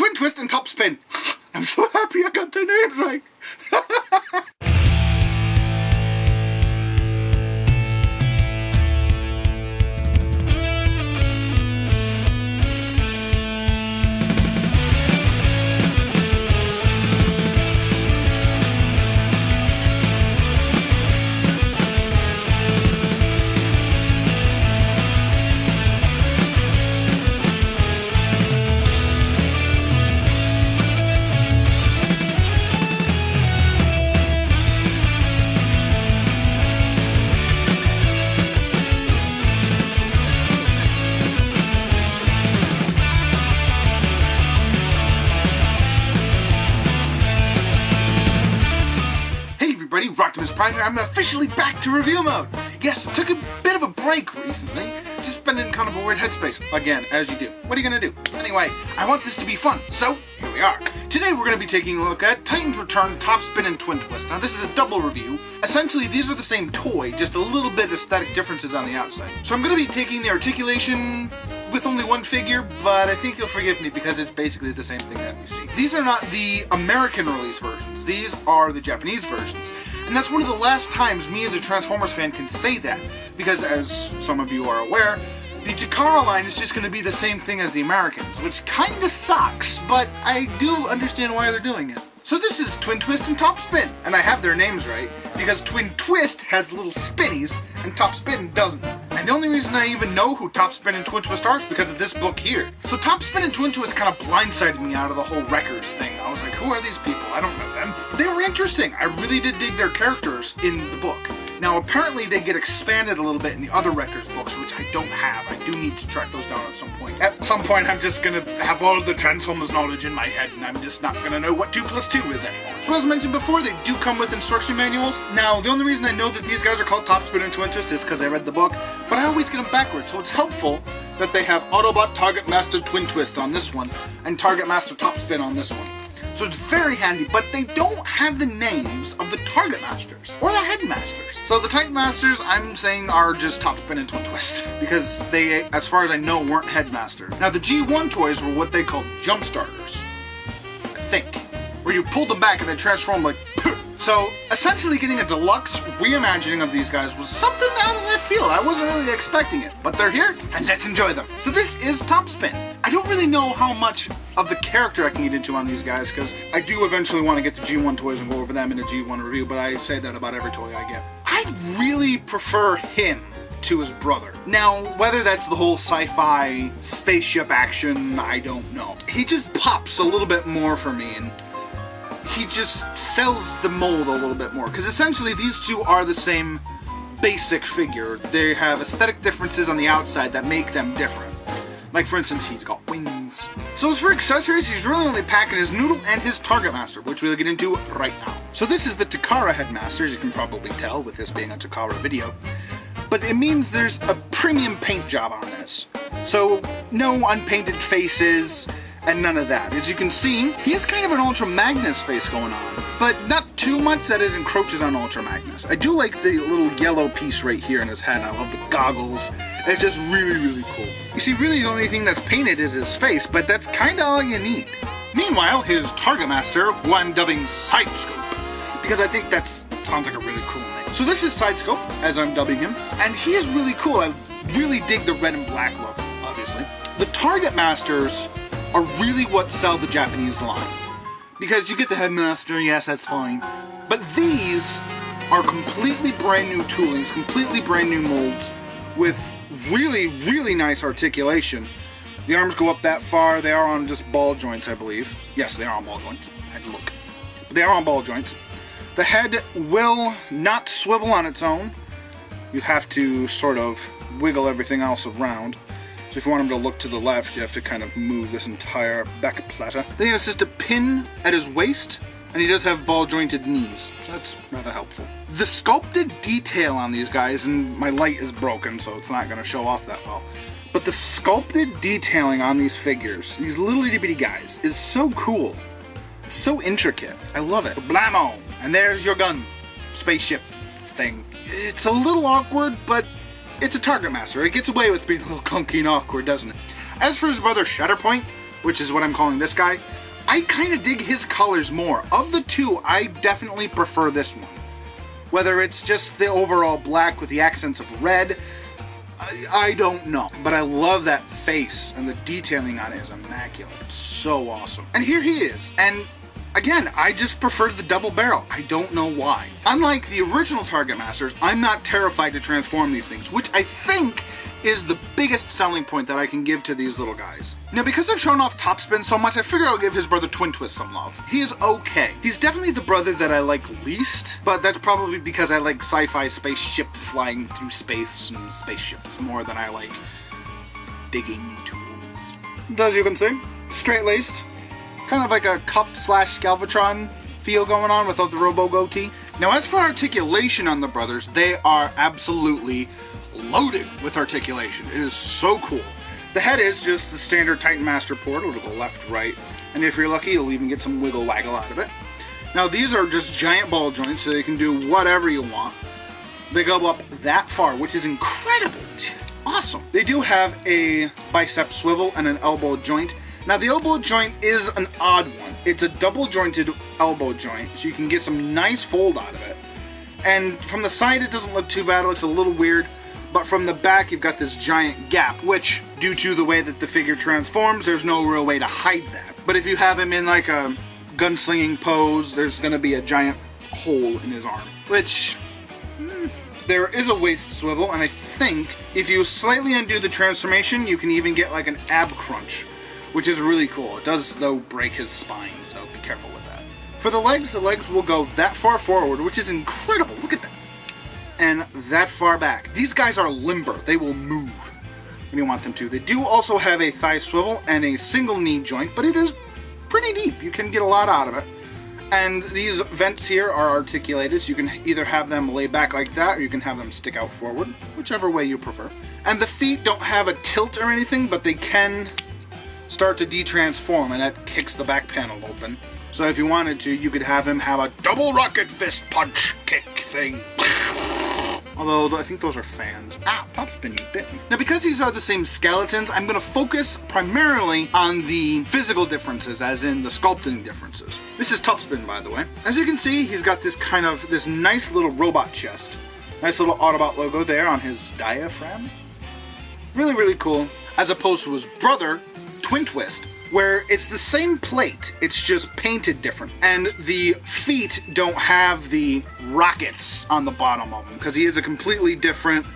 Twintwist and Topspin. I'm so happy I got their names right. Rocktimus Prime here. I'm officially back to review mode. Yes, took a bit of a break recently. Just been in kind of a weird headspace. Again, as you do. What are you gonna do? Anyway, I want this to be fun, so here we are. Today we're gonna be taking a look at Titans Return, Topspin, and Twintwist. Now this is a double review. Essentially, these are the same toy, just a little bit aesthetic differences on the outside. So I'm gonna be taking the articulation with only one figure, but I think you'll forgive me because it's basically the same thing that you see. These are not the American release versions. These are the Japanese versions. And that's one of the last times me as a Transformers fan can say that, because as some of you are aware, the Takara line is just going to be the same thing as the Americans, which kinda sucks, but I do understand why they're doing it. So this is Twintwist and Topspin, and I have their names right, because Twintwist has little spinnies, and Topspin doesn't. And the only reason I even know who Topspin and Twintwist are is because of this book here. So Topspin and Twintwist kind of blindsided me out of the whole Wreckers thing. I was like, who are these people? I don't know them. They were interesting. I really did dig their characters in the book. Now apparently they get expanded a little bit in the other Wreckers books, which I don't have. I do need to track those down at some point. At some point I'm just gonna have all of the Transformers knowledge in my head and I'm just not gonna know what 2 plus 2 is anymore. As mentioned before, they do come with instruction manuals. Now the only reason I know that these guys are called Topspin and Twintwist is because I read the book, but I always get them backwards, so it's helpful that they have Autobot Target Master Twintwist on this one and Target Master Topspin on this one. So it's very handy, but they don't have the names of the Target Masters or the Headmasters. So the Titan Masters, I'm saying, are just Topspin and Twintwist, because they, as far as I know, weren't Headmaster. Now the G1 toys were what they called Jump Starters, I think, where you pulled them back and they transformed like So essentially getting a deluxe reimagining of these guys was something out of left field. I wasn't really expecting it, but they're here and let's enjoy them. So this is Topspin. I don't really know how much of the character I can get into on these guys because I do eventually want to get the G1 toys and go over them in a G1 review, but I say that about every toy I get. I really prefer him to his brother. Now, whether that's the whole sci-fi spaceship action, I don't know. He just pops a little bit more for me, and he just sells the mold a little bit more, because essentially these two are the same basic figure. They have aesthetic differences on the outside that make them different. Like, for instance, he's got wings. So as for accessories, he's really only packing his Noodle and his Target Master, which we'll get into right now. So this is the Takara Headmaster, as you can probably tell with this being a Takara video. But it means there's a premium paint job on this. So no unpainted faces, and none of that. As you can see, he has kind of an Ultra Magnus face going on, but not too much that it encroaches on Ultra Magnus. I do like the little yellow piece right here in his head. I love the goggles. It's just really, really cool. You see, really the only thing that's painted is his face, but that's kind of all you need. Meanwhile, his Target Master, who I'm dubbing Sidescope, because I think that sounds like a really cool name. So this is Sidescope, as I'm dubbing him, and he is really cool. I really dig the red and black look, obviously. The Target Masters are really what sell the Japanese line. Because you get the Headmaster, yes, that's fine. But these are completely brand new toolings, completely brand new molds, with really, really nice articulation. The arms go up that far. They are on just ball joints, I believe. Yes, they are on ball joints. I had to look. But they are on ball joints. The head will not swivel on its own. You have to sort of wiggle everything else around. So if you want him to look to the left, you have to kind of move this entire back plata. Then he has just a pin at his waist, and he does have ball-jointed knees, so that's rather helpful. The sculpted detail on these guys, and my light is broken, so it's not going to show off that well, but the sculpted detailing on these figures, these little itty-bitty guys, is so cool. It's so intricate. I love it. Blammo! And there's your gun. Spaceship thing. It's a little awkward, but it's a Target Master. It gets away with being a little clunky and awkward, doesn't it? As for his brother Shatterpoint, which is what I'm calling this guy, I kind of dig his colors more. Of the two, I definitely prefer this one. Whether it's just the overall black with the accents of red, I don't know. But I love that face, and the detailing on it is immaculate. It's so awesome. And here he is, and again, I just prefer the double barrel. I don't know why. Unlike the original Target Masters, I'm not terrified to transform these things, which I think is the biggest selling point that I can give to these little guys. Now, because I've shown off Topspin so much, I figure I'll give his brother Twintwist some love. He is okay. He's definitely the brother that I like least, but that's probably because I like sci-fi spaceship flying through space and spaceships more than I like digging tools. As you can see, straight-laced. Kind of like a Cup/Galvatron feel going on without the Robo goatee. Now, as for articulation on the brothers, they are absolutely loaded with articulation. It is so cool. The head is just the standard Titan Master port. It'll go left, right, and if you're lucky, you'll even get some wiggle waggle out of it. Now, these are just giant ball joints, so they can do whatever you want. They go up that far, which is incredible. Awesome. They do have a bicep swivel and an elbow joint. Now, the elbow joint is an odd one. It's a double jointed elbow joint, so you can get some nice fold out of it. And from the side, it doesn't look too bad. It looks a little weird. But from the back, you've got this giant gap, which, due to the way that the figure transforms, there's no real way to hide that. But if you have him in like a gunslinging pose, there's going to be a giant hole in his arm. Which, there is a waist swivel, and I think if you slightly undo the transformation, you can even get like an ab crunch, which is really cool. It does, though, break his spine, so be careful with that. For the legs will go that far forward, which is incredible. Look at that. And that far back. These guys are limber. They will move when you want them to. They do also have a thigh swivel and a single knee joint, but it is pretty deep. You can get a lot out of it. And these vents here are articulated, so you can either have them lay back like that, or you can have them stick out forward, whichever way you prefer. And the feet don't have a tilt or anything, but they can start to de-transform, and that kicks the back panel open. So if you wanted to, you could have him have a double rocket fist punch kick thing. Although, I think those are fans. Ow, Topspin, you bit me. Now, because these are the same skeletons, I'm going to focus primarily on the physical differences, as in the sculpting differences. This is Topspin, by the way. As you can see, he's got this nice little robot chest. Nice little Autobot logo there on his diaphragm. Really, really cool. As opposed to his brother, Twintwist, where it's the same plate, it's just painted different. And the feet don't have the rockets on the bottom of them, because he is a completely different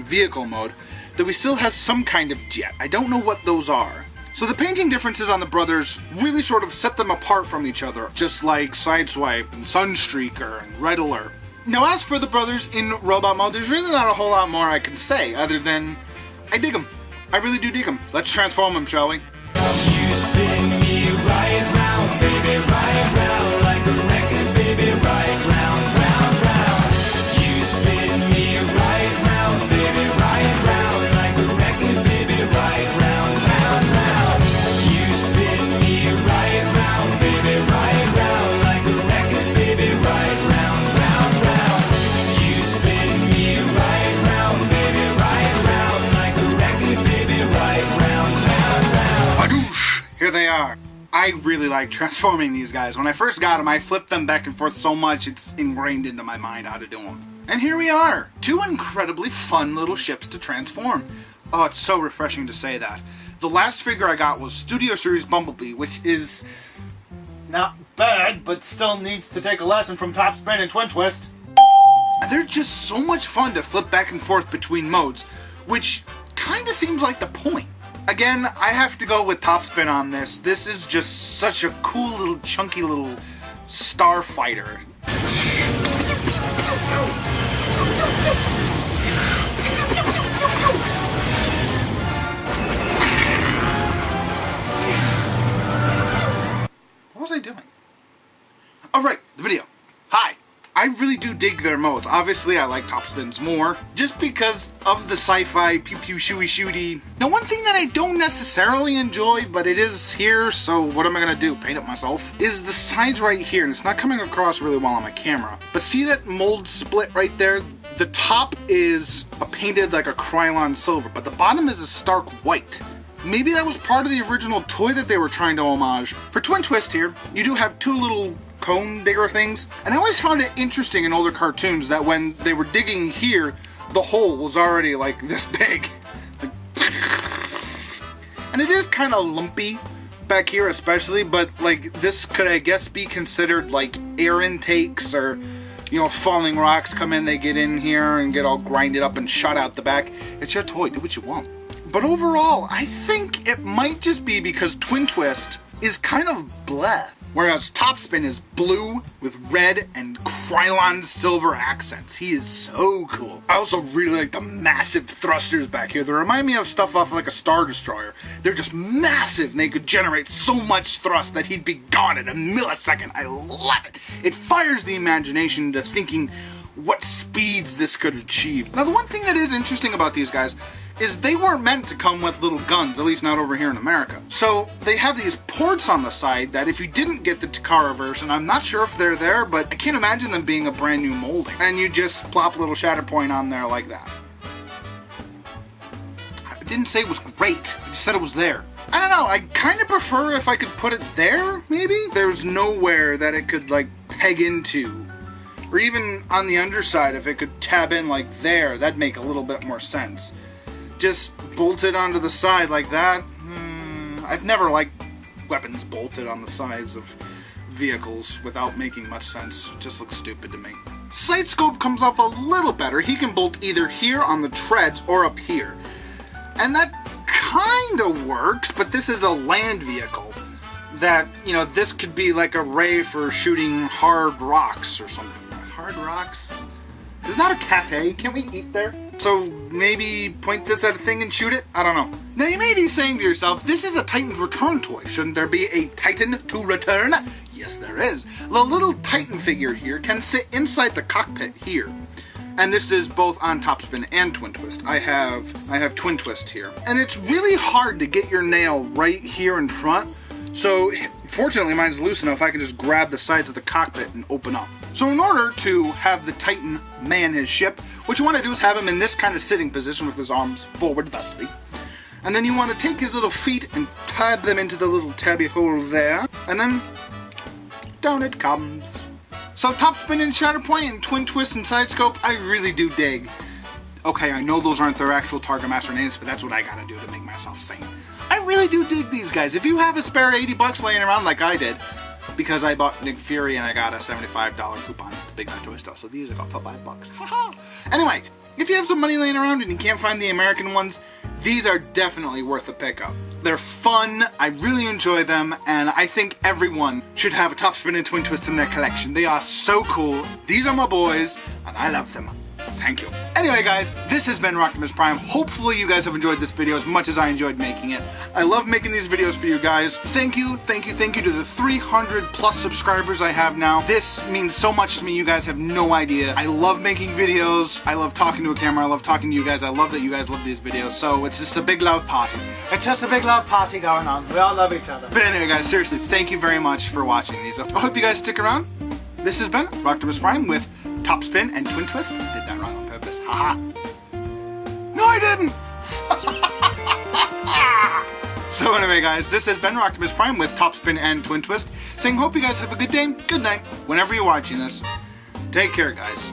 vehicle mode, though he still has some kind of jet. I don't know what those are. So the painting differences on the brothers really sort of set them apart from each other, just like Sideswipe and Sunstreaker and Red Alert. Now, as for the brothers in robot mode, there's really not a whole lot more I can say, other than I dig them. I really do dig them. Let's transform them, shall we? You spin me right round, baby, right round, like a record, baby, right round, round, round. You spin me right round, baby, right round, like a record, baby, right round, round, round. You spin me right round, baby, right round, like a record, baby, right round, round, round. You spin me right round, baby, right round, like a record, baby, right round, round, round. Badoosh! Here they are. I really like transforming these guys. When I first got them, I flipped them back and forth so much, it's ingrained into my mind how to do them. And here we are. Two incredibly fun little ships to transform. Oh, it's so refreshing to say that. The last figure I got was Studio Series Bumblebee, which is not bad, but still needs to take a lesson from Topspin and Twintwist. And they're just so much fun to flip back and forth between modes, which kind of seems like the point. Again, I have to go with Topspin on this. This is just such a cool little chunky little starfighter. What was I doing? Oh right, the video. Hi. I really do dig their modes. Obviously, I like Topspin's more, just because of the sci-fi pew-pew shooty-shooty. Now, one thing that I don't necessarily enjoy, but it is here, so what am I gonna do? Paint it myself? Is the sides right here, and it's not coming across really well on my camera. But see that mold split right there? The top is painted like a Krylon silver, but the bottom is a stark white. maybe that was part of the original toy that they were trying to homage. For Twintwist here, you do have two little cone digger things, and I always found it interesting in older cartoons that when they were digging here, the hole was already like this big. Like, and it is kind of lumpy back here especially, but like this could, I guess, be considered like air intakes, or you know, falling rocks come in, they get in here and get all grinded up and shot out the back. It's your toy, do what you want. But overall, I think it might just be because Twintwist is kind of bleh, whereas Topspin is blue with red and Krylon silver accents. He is so cool. I also really like the massive thrusters back here. They remind me of stuff off like a Star Destroyer. They're just massive, and they could generate so much thrust that he'd be gone in a millisecond. I love it. It fires the imagination into thinking what speeds this could achieve. Now, the one thing that is interesting about these guys is they weren't meant to come with little guns, at least not over here in America. So they have these ports on the side that if you didn't get the Takara version, I'm not sure if they're there, but I can't imagine them being a brand new molding. And you just plop a little Shatterpoint on there like that. I didn't say it was great, I just said it was there. I don't know, I kind of prefer if I could put it there, maybe? There's nowhere that it could like peg into. Or even on the underside, if it could tab in like there, that'd make a little bit more sense. Just bolted onto the side like that. I've never liked weapons bolted on the sides of vehicles without making much sense. It just looks stupid to me. Sight scope comes off a little better. He can bolt either here on the treads or up here. And that kind of works, but this is a land vehicle. That, you know, this could be like a ray for shooting hard rocks or something. Hard rocks? Isn't that a cafe? Can't we eat there? So maybe point this at a thing and shoot it? I don't know. Now you may be saying to yourself, this is a Titan's Return toy. Shouldn't there be a Titan to return? Yes, there is. The little Titan figure here can sit inside the cockpit here. And this is both on Topspin and Twintwist. I have Twintwist here. And it's really hard to get your nail right here in front. So fortunately mine's loose enough I can just grab the sides of the cockpit and open up. So in order to have the Titan man his ship, what you want to do is have him in this kind of sitting position with his arms forward thusly. And then you want to take his little feet and tab them into the little tabby hole there. And then down it comes. So Topspin and Shatterpoint and Twintwist and Sidescope, I really do dig. Okay, I know those aren't their actual Target Master names, but that's what I gotta do to make myself sing. I really do dig these guys. If you have a spare 80 bucks laying around like I did, because I bought Nick Fury and I got a $75 coupon at the Big Bad Toy Store, so these are going for $5. Haha! Anyway, if you have some money laying around and you can't find the American ones, these are definitely worth a pickup. They're fun, I really enjoy them, and I think everyone should have a Topspin and Twintwist in their collection. They are so cool. These are my boys, and I love them. Thank you. Anyway guys, this has been Rocktimus Prime. Hopefully you guys have enjoyed this video as much as I enjoyed making it. I love making these videos for you guys. Thank you to the 300 plus subscribers I have now. This means so much to me, you guys have no idea. I love making videos. I love talking to a camera. I love talking to you guys. I love that you guys love these videos. So it's just a big loud party. It's just a big loud party going on. We all love each other. But anyway guys, seriously, thank you very much for watching these. I hope you guys stick around. This has been Rocktimus Prime with Topspin and Twintwist. I did that wrong on purpose. Haha. No, I didn't! So anyway guys, this has been Rocktimus Prime with Topspin and Twintwist, saying hope you guys have a good day, good night, whenever you're watching this. Take care guys.